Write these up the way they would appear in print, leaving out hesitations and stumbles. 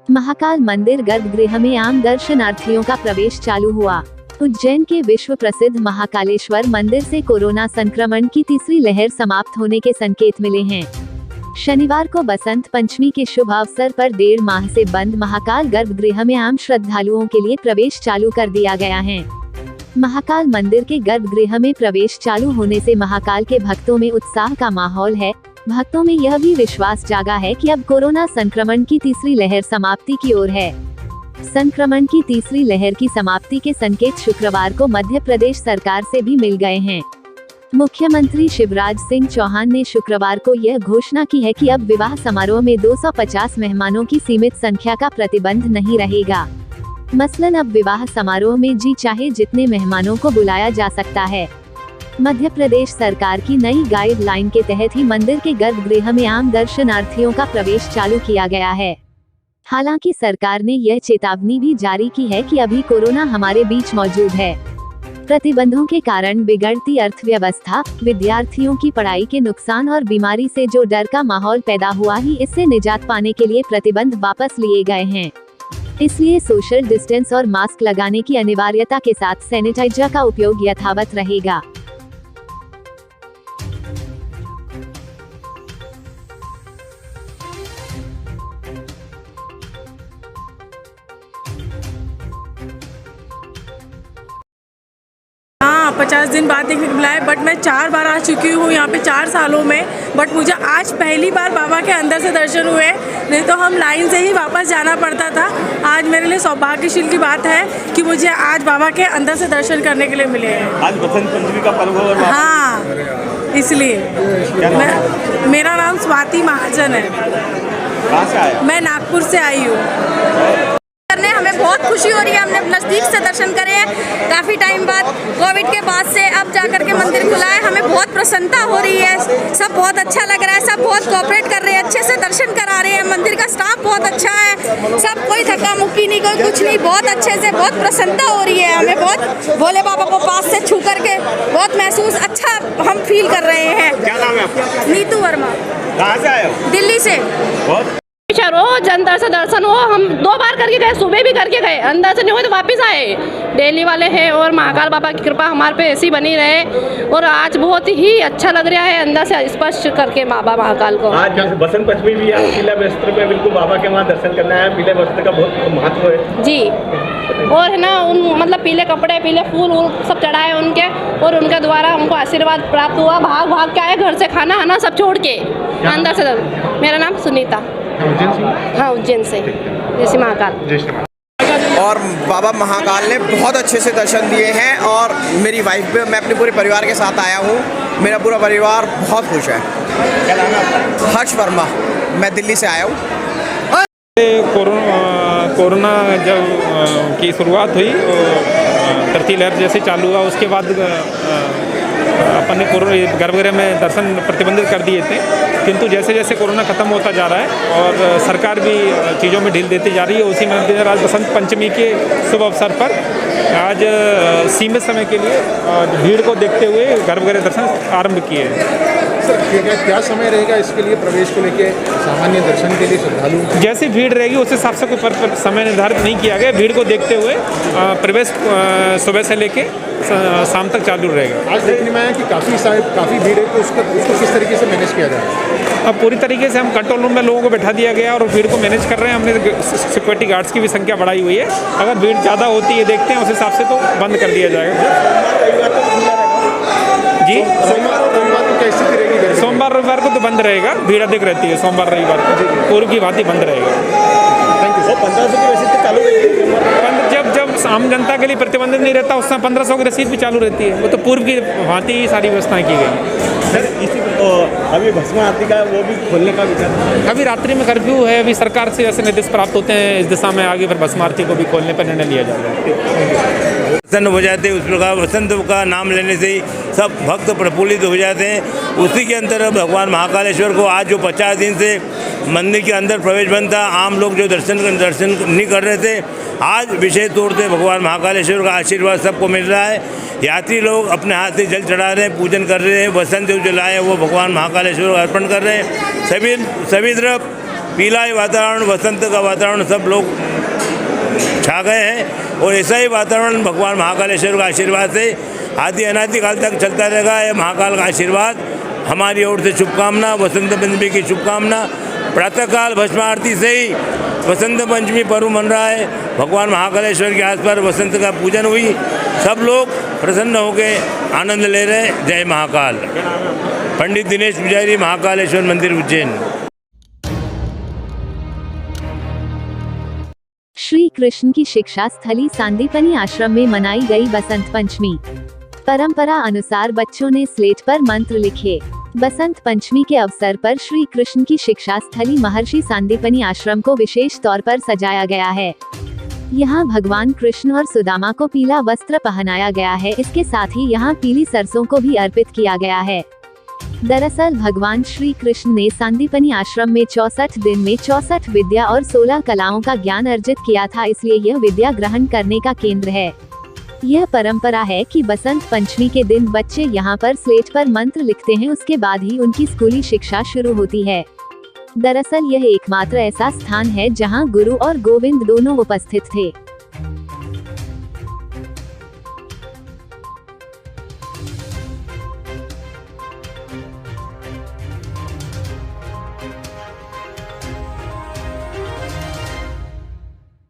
महाकाल मंदिर गर्भगृह में आम दर्शनार्थियों का प्रवेश चालू हुआ। उज्जैन के विश्व प्रसिद्ध महाकालेश्वर मंदिर से कोरोना संक्रमण की तीसरी लहर समाप्त होने के संकेत मिले हैं। शनिवार को बसंत पंचमी के शुभ अवसर पर 1.5 माह से बंद महाकाल गर्भगृह में आम श्रद्धालुओं के लिए प्रवेश चालू कर दिया गया है। महाकाल मंदिर के गर्भगृह में प्रवेश चालू होने से महाकाल के भक्तों में उत्साह का माहौल है। भक्तों में यह भी विश्वास जागा है कि अब कोरोना संक्रमण की तीसरी लहर समाप्ति की ओर है। संक्रमण की तीसरी लहर की समाप्ति के संकेत शुक्रवार को मध्य प्रदेश सरकार से भी मिल गए हैं। मुख्यमंत्री शिवराज सिंह चौहान ने शुक्रवार को यह घोषणा की है कि अब विवाह समारोह में 250 मेहमानों की सीमित संख्या का प्रतिबंध नहीं रहेगा। मसलन अब विवाह समारोह में जी चाहे जितने मेहमानों को बुलाया जा सकता है। मध्य प्रदेश सरकार की नई गाइडलाइन के तहत ही मंदिर के गर्भगृह में आम दर्शनार्थियों का प्रवेश चालू किया गया है। हालांकि सरकार ने यह चेतावनी भी जारी की है कि अभी कोरोना हमारे बीच मौजूद है। प्रतिबंधों के कारण बिगड़ती अर्थव्यवस्था, विद्यार्थियों की पढ़ाई के नुकसान और बीमारी से जो डर का माहौल पैदा हुआ ही इससे निजात पाने के लिए प्रतिबंध वापस लिए गए हैं। इसलिए सोशल डिस्टेंस और मास्क लगाने की अनिवार्यता के साथ सैनिटाइजर का उपयोग यथावत रहेगा। हाँ, 50 दिन बाद देखने को मिला है, बट मैं 4 बार आ चुकी हूँ यहाँ पे 4 सालों में। बट मुझे आज पहली बार बाबा के अंदर से दर्शन हुए, नहीं तो हम लाइन से ही वापस जाना पड़ता था। आज मेरे लिए सौभाग्यशील की बात है कि मुझे आज बाबा के अंदर से दर्शन करने के लिए मिले हैं। आज बसंत पंचमी का पर्व है। हाँ, इसलिए मेरा नाम स्वाति महाजन है। कहाँ से आए? मैं नागपुर से आई हूँ। हमें बहुत खुशी हो रही है, हमने नज़दीक से दर्शन करे हैं। काफ़ी टाइम बाद कोविड के बाद से अब जाकर के मंदिर खुला है, हमें बहुत प्रसन्नता हो रही है। सब बहुत अच्छा लग रहा है, सब बहुत कोऑपरेट कर रहे हैं, अच्छे से दर्शन करा रहे हैं। मंदिर का स्टाफ बहुत अच्छा है, सब कोई धक्का मुक्की नहीं, कोई कुछ नहीं, बहुत अच्छे से, बहुत प्रसन्नता हो रही है। हमें बहुत भोले बाबा को पास से छू करके बहुत महसूस अच्छा हम फील कर रहे हैं। क्या नाम है आपका? नीतू वर्मा। कहाँ से आए हो? दिल्ली से। रोज अंदर से दर्शन हो, हम 2 बार करके गए, सुबह भी करके गए, अंदर से नहीं हुए तो वापस आए। डेली वाले हैं और महाकाल बाबा की कृपा हमारे पे ऐसी बनी रहे। और आज बहुत ही अच्छा लग रहा है अंदर से स्पर्श करके बाबा महाकाल को। आज बसंत पंचमी भी है, पीला वस्त्र में बिल्कुल बाबा के वहाँ दर्शन करना है। पीले वस्त्र का बहुत महत्व है जी। और है ना, उन मतलब पीले कपड़े, पीले फूल सब चढ़ाए उनके, और उनके द्वारा हमको आशीर्वाद प्राप्त हुआ। भाग भाग के आए घर से खाना है ना सब छोड़ के अंदर से। मेरा नाम सुनीता। हाँ, उज्जैन से, जैसे महाकाल। और बाबा महाकाल ने बहुत अच्छे से दर्शन दिए हैं। और मेरी वाइफ भी, मैं अपने पूरे परिवार के साथ आया हूँ। मेरा पूरा परिवार बहुत खुश है। क्या नाम है आपका? हर्ष वर्मा, मैं दिल्ली से आया हूँ। कोरोना जब की शुरुआत हुई, तृतीय लहर जैसे चालू हुआ, उसके बाद अपन ने कोरोना गर्भगृह में दर्शन प्रतिबंधित कर दिए थे। किंतु जैसे जैसे कोरोना ख़त्म होता जा रहा है और सरकार भी चीज़ों में ढील देती जा रही है, उसी में आज बसंत पंचमी के शुभ अवसर पर आज सीमित समय के लिए भीड़ को देखते हुए गर्भगृह दर्शन आरंभ किए हैं। सर, क्या समय रहेगा इसके लिए प्रवेश को लेके, सामान्य दर्शन के लिए श्रद्धालु? जैसी भीड़ रहेगी उस हिसाब से कोई समय निर्धारित नहीं किया गया। भीड़ को देखते हुए प्रवेश सुबह से लेके शाम तक चालू रहेगा। आज देखने में आया कि काफ़ी भीड़ है, तो उसको किस तरीके से मैनेज किया जाए? अब पूरी तरीके से हम कंट्रोल रूम में लोगों को बैठा दिया गया और भीड़ को मैनेज कर रहे हैं। हमने सिक्योरिटी गार्ड्स की भी संख्या बढ़ाई हुई है। अगर भीड़ ज़्यादा होती है देखते हैं, उस हिसाब से तो बंद कर दिया जाएगा। जी, सोमवार और रविवार को क्या स्थिति रहेगी? सोमवार रविवार को तो बंद रहेगा, भीड़ अधिक रहती है। सोमवार रविवार को पूर्व की भांति बंद रहेगा। Thank you. 1500 की रसीद चालू रहेगी? जब आम जनता के लिए प्रतिबंधित नहीं रहता उस समय 1500 की रसीद भी चालू रहती है। वो तो पूर्व की भांति ही सारी व्यवस्थाएं की गई। सर, इसी अभी भस्म आरती का वो भी खोलने का विचार है? अभी रात्रि में कर्फ्यू है, अभी सरकार से ऐसे निर्देश प्राप्त होते हैं इस दिशा में, आगे फिर भस्म आरती को भी खोलने पर निर्णय लिया जाएगा। प्रसन्न हो जाते हैं। उस प्रकार वसंत का नाम लेने से ही सब भक्त प्रफुल्लित हो जाते हैं। उसी के अंदर भगवान महाकालेश्वर को आज जो 50 दिन से मंदिर के अंदर प्रवेश बंद था, आम लोग जो दर्शन नहीं कर रहे थे, आज विशेष तौर से भगवान महाकालेश्वर का आशीर्वाद सबको मिल रहा है। यात्री लोग अपने हाथ से जल चढ़ा रहे हैं, पूजन कर रहे हैं, वसंत जो जलाए वो भगवान महाकालेश्वर को अर्पण कर रहे हैं। सभी तरफ पीला ही वातावरण, वसंत का वातावरण सब लोग छा गए हैं और ऐसा ही वातावरण भगवान महाकालेश्वर का आशीर्वाद से आदि अनादि काल तक चलता रहेगा। ये महाकाल का आशीर्वाद हमारी ओर से शुभकामना, वसंत पंचमी की शुभकामना। प्रातःकाल भस्म आरती से ही वसंत पंचमी पर्व मन रहा है। भगवान महाकालेश्वर के आस पर वसंत का पूजन हुई, सब लोग प्रसन्न होकर आनंद ले रहे। जय महाकाल। पंडित दिनेश पुजारी, महाकालेश्वर मंदिर, उज्जैन। श्री कृष्ण की शिक्षा स्थली सांदीपनी आश्रम में मनाई गई बसंत पंचमी। परंपरा अनुसार बच्चों ने स्लेट पर मंत्र लिखे। बसंत पंचमी के अवसर पर श्री कृष्ण की शिक्षा स्थली महर्षि सांदीपनी आश्रम को विशेष तौर पर सजाया गया है। यहाँ भगवान कृष्ण और सुदामा को पीला वस्त्र पहनाया गया है। इसके साथ ही यहाँ पीली सरसों को भी अर्पित किया गया है। दरअसल भगवान श्री कृष्ण ने सांदीपनी आश्रम में 64 दिन में 64 विद्या और 16 कलाओं का ज्ञान अर्जित किया था, इसलिए यह विद्या ग्रहण करने का केंद्र है। यह परंपरा है कि बसंत पंचमी के दिन बच्चे यहाँ पर स्लेट पर मंत्र लिखते हैं, उसके बाद ही उनकी स्कूली शिक्षा शुरू होती है। दरअसल यह एकमात्र ऐसा स्थान है जहाँ गुरु और गोविंद दोनों उपस्थित थे।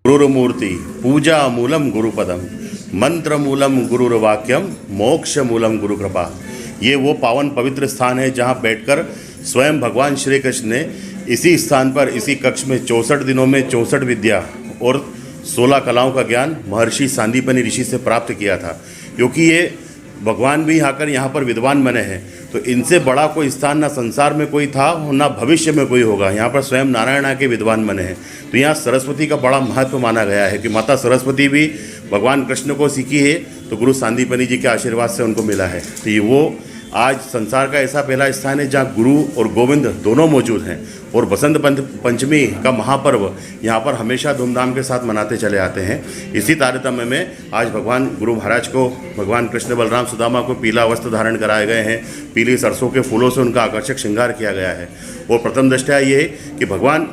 गुरुमूर्ति पूजा मूलम गुरुपदम, मंत्र मूलम गुरुर्वाक्यम, मोक्ष मूलम गुरु कृपा। ये वो पावन पवित्र स्थान है जहाँ बैठकर स्वयं भगवान श्री कृष्ण ने इसी स्थान पर, इसी कक्ष में 64 दिनों में 64 विद्या और 16 कलाओं का ज्ञान महर्षि सांदीपनी ऋषि से प्राप्त किया था। क्योंकि ये भगवान भी आकर यहाँ पर विद्वान बने हैं, तो इनसे बड़ा कोई स्थान ना संसार में कोई था और ना भविष्य में कोई होगा। यहाँ पर स्वयं नारायण आके विद्वान बने हैं। तो यहाँ सरस्वती का बड़ा महत्व माना गया है कि माता सरस्वती भी भगवान कृष्ण को सीखी है, तो गुरु सांदीपनी जी के आशीर्वाद से उनको मिला है। तो ये वो आज संसार का ऐसा पहला स्थान है जहाँ गुरु और गोविंद दोनों मौजूद हैं। और बसंत पंचमी का महापर्व यहाँ पर हमेशा धूमधाम के साथ मनाते चले आते हैं। इसी तारतम्य में आज भगवान गुरु महाराज को, भगवान कृष्ण बलराम सुदामा को पीला वस्त्र धारण कराए गए हैं। पीली सरसों के फूलों से उनका आकर्षक श्रृंगार किया गया है। और प्रथम दृष्टया ये है कि भगवान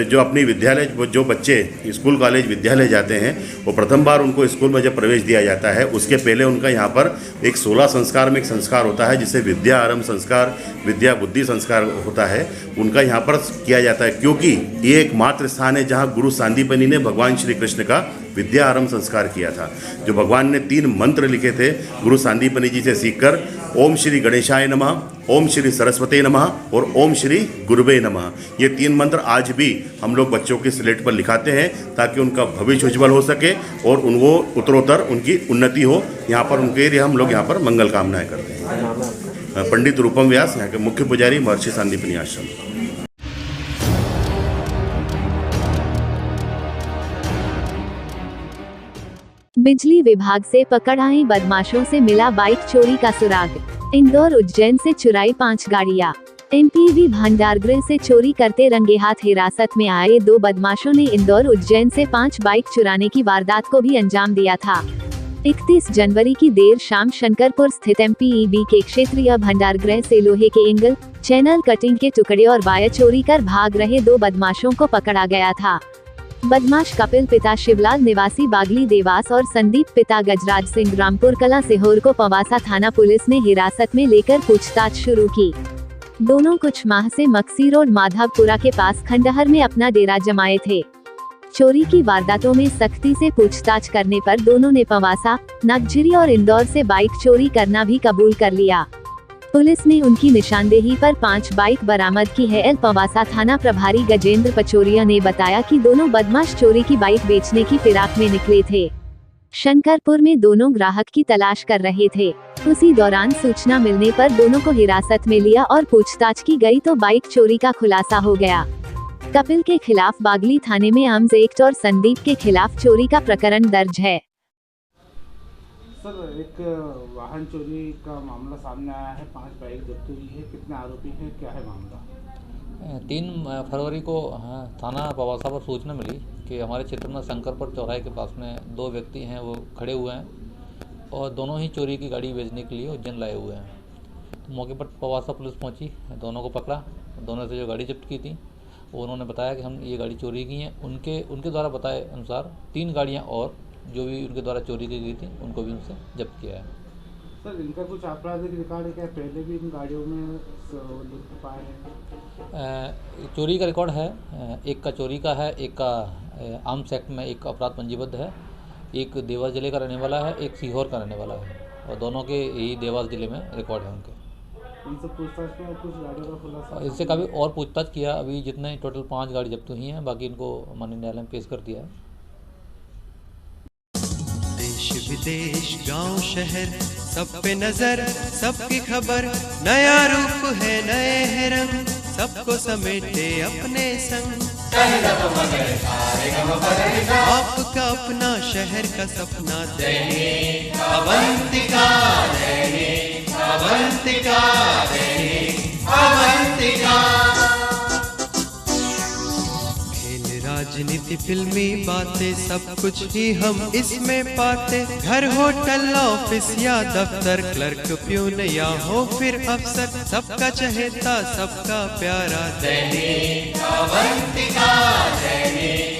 जो अपनी विद्यालय, जो बच्चे स्कूल कॉलेज विद्यालय जाते हैं, वो प्रथम बार उनको स्कूल में जब प्रवेश दिया जाता है, उसके पहले उनका यहाँ पर एक 16 संस्कार में एक संस्कार होता है, जिसे विद्या आरंभ संस्कार, विद्या बुद्धि संस्कार होता है, उनका यहाँ पर किया जाता है। क्योंकि ये एकमात्र स्थान है जहाँ गुरु सांदीपनी ने भगवान श्री कृष्ण का विद्या आरंभ संस्कार किया था। जो भगवान ने 3 मंत्र लिखे थे गुरु सांदीपनी जी से सीखकर, ओम श्री गणेशाय नमः, ओम श्री सरस्वती नमः और ओम श्री गुरुवे नमः। ये 3 मंत्र आज भी हम लोग बच्चों के स्लेट पर लिखाते हैं ताकि उनका भविष्य उज्जवल हो सके और उनको उत्तरोत्तर उनकी उन्नति हो। यहाँ पर उनके लिए हम लोग यहाँ पर मंगल कामनाएं करते हैं। पंडित रूपम व्यास, यहाँ के मुख्य पुजारी, महर्षि सांदीपनी आश्रम। बिजली विभाग से पकड़ाई बदमाशों से मिला बाइक चोरी का सुराग। इंदौर उज्जैन से चुराई 5 गाड़ियां। एमपीवी भंडारगृह से चोरी करते रंगे हाथ हिरासत में आए 2 बदमाशों ने इंदौर उज्जैन से 5 बाइक चुराने की वारदात को भी अंजाम दिया था। 31 जनवरी की देर शाम शंकरपुर स्थित एमपीईबी के क्षेत्रीय भंडारगृह से लोहे के एंगल, चैनल कटिंग के टुकड़े और वायर चोरी कर भाग रहे 2 बदमाशों को पकड़ा गया था। बदमाश कपिल पिता शिवलाल निवासी बागली देवास और संदीप पिता गजराज सिंह रामपुर कला सिहोर को पवासा थाना पुलिस ने हिरासत में लेकर पूछताछ शुरू की। दोनों कुछ माह से मक्सी रोड माधवपुरा के पास खंडहर में अपना डेरा जमाए थे। चोरी की वारदातों में सख्ती से पूछताछ करने पर दोनों ने पवासा, नागझिरी और इंदौर से बाइक चोरी करना भी कबूल कर लिया। पुलिस ने उनकी निशानदेही पर 5 बाइक बरामद की है। पवासा थाना प्रभारी गजेंद्र पचोरिया ने बताया कि दोनों बदमाश चोरी की बाइक बेचने की फिराक में निकले थे। शंकरपुर में दोनों ग्राहक की तलाश कर रहे थे। उसी दौरान सूचना मिलने पर दोनों को हिरासत में लिया और पूछताछ की गई तो बाइक चोरी का खुलासा हो गया। कपिल के खिलाफ बागली थाने में आर्म्स एक्ट और संदीप के खिलाफ चोरी का प्रकरण दर्ज है। सर, एक वाहन चोरी का मामला सामने आया है, 5 बाइक जब्त हुई है, कितने आरोपी हैं, क्या है मामला? 3 फरवरी को थाना पवासा पर सूचना मिली कि हमारे क्षेत्र में शंकरपुर चौराहे के पास में 2 व्यक्ति हैं, वो खड़े हुए हैं और दोनों ही चोरी की गाड़ी बेचने के लिए उज्जैन लाए हुए हैं। तो मौके पर पवासा पुलिस पहुंची, दोनों को पकड़ा, दोनों से जो गाड़ी जब्त की थी और उन्होंने बताया कि हम ये गाड़ी चोरी की हैं। उनके द्वारा बताए अनुसार 3 गाड़ियाँ और जो भी उनके द्वारा चोरी की गई थी उनको भी उनसे जब्त किया है। सर इनका कुछ आपराधिक रिकॉर्ड है क्या? पहले भी इन गाड़ियों में लुट पाए हैं? चोरी का रिकॉर्ड है, एक का चोरी का है, एक का आर्म्स एक्ट में एक अपराध पंजीबद्ध है, एक देवास जिले का रहने वाला है, एक सीहोर का रहने वाला है और दोनों के यही देवास जिले में रिकॉर्ड है उनके। इनसे पूछताछ में कुछ गाड़ियों का खुलासा? इससे काफ़ी और पूछताछ किया। अभी जितने टोटल 5 गाड़ी जब्त हुई हैं, बाकी इनको माननीय न्यायालय में पेश कर दिया है। देश विदेश गांव शहर सब पे नजर, सबकी खबर, नया रूप है नए है रंग, सबको समेटे अपने संग। आपका अपना शहर का सपना दैनिक अवंतिका, दैनिक अवंतिका, दैनिक अवंतिका। राजनीति फिल्मी बातें सब कुछ ही हम इसमें पाते, घर होटल ऑफिस या दफ्तर, क्लर्क प्यून या हो फिर अफसर, सबका चहेता सबका प्यारा दैनिक अवंतिका, दैनिक